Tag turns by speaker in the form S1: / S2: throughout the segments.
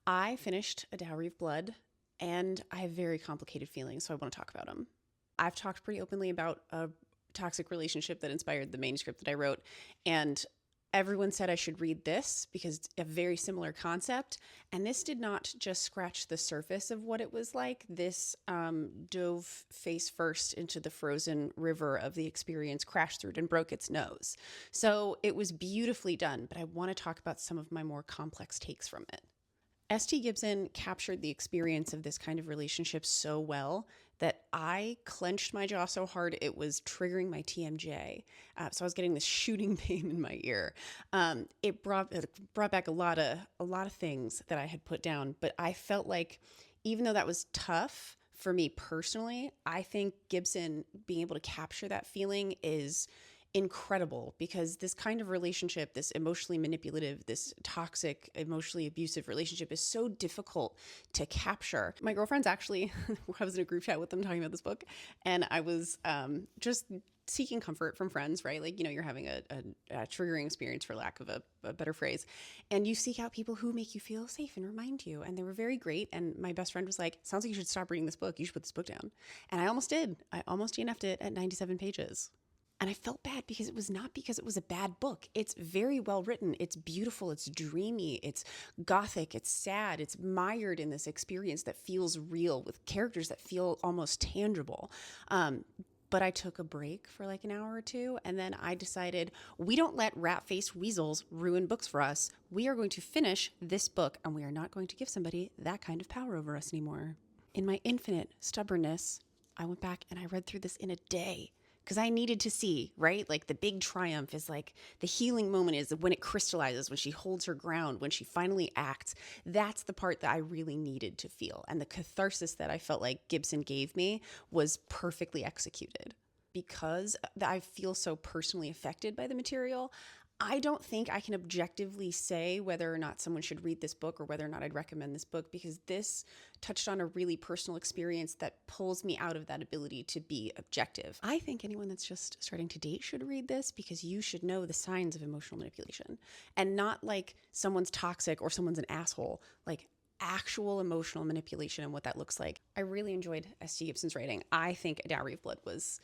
S1: I finished A Dowry of Blood, and I have very complicated feelings, so I want to talk about them. I've talked pretty openly about a toxic relationship that inspired the manuscript that I wrote, and everyone said I should read this because it's a very similar concept. And this did not just scratch the surface of what it was like. This dove face first into the frozen river of the experience, crashed through it, and broke its nose. So it was beautifully done, but I want to talk about some of my more complex takes from it. S.T. Gibson captured the experience of this kind of relationship so well that I clenched my jaw so hard it was triggering my TMJ. So I was getting this shooting pain in my ear. It brought back a lot of things that I had put down, but I felt like even though that was tough for me personally, I think Gibson being able to capture that feeling is incredible because this kind of relationship, this emotionally manipulative, this toxic, emotionally abusive relationship is so difficult to capture. My girlfriends actually, I was in a group chat with them talking about this book, and I was just seeking comfort from friends, right? Like, you're having a triggering experience, for lack of a better phrase, and you seek out people who make you feel safe and remind you. And they were very great. And my best friend was like, sounds like you should stop reading this book. You should put this book down. And I almost did. I almost DNF'd it at 97 pages. And I felt bad because it was not because it was a bad book. It's very well written. It's beautiful. It's dreamy. It's gothic. It's sad. It's mired in this experience that feels real with characters that feel almost tangible. But I took a break for like an hour or two, and then I decided we don't let rat-faced weasels ruin books for us. We are going to finish this book, and we are not going to give somebody that kind of power over us anymore. In my infinite stubbornness, I went back and I read through this in a day because I needed to see, right? Like the big triumph is like the healing moment is when it crystallizes, when she holds her ground, when she finally acts. That's the part that I really needed to feel. And the catharsis that I felt like Gibson gave me was perfectly executed. Because I feel so personally affected by the material, I don't think I can objectively say whether or not someone should read this book or whether or not I'd recommend this book, because this touched on a really personal experience that pulls me out of that ability to be objective. I think anyone that's just starting to date should read this because you should know the signs of emotional manipulation, and not like someone's toxic or someone's an asshole, like actual emotional manipulation and what that looks like. I really enjoyed S.T. Gibson's writing. I think A Dowry of Blood was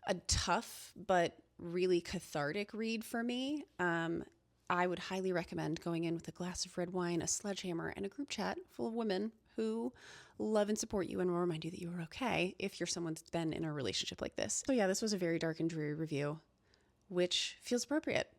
S1: a tough but really cathartic read for me. I would highly recommend going in with a glass of red wine, a sledgehammer, and a group chat full of women who love and support you and will remind you that you are okay if you're someone that's been in a relationship like this. So yeah, this was a very dark and dreary review, which feels appropriate.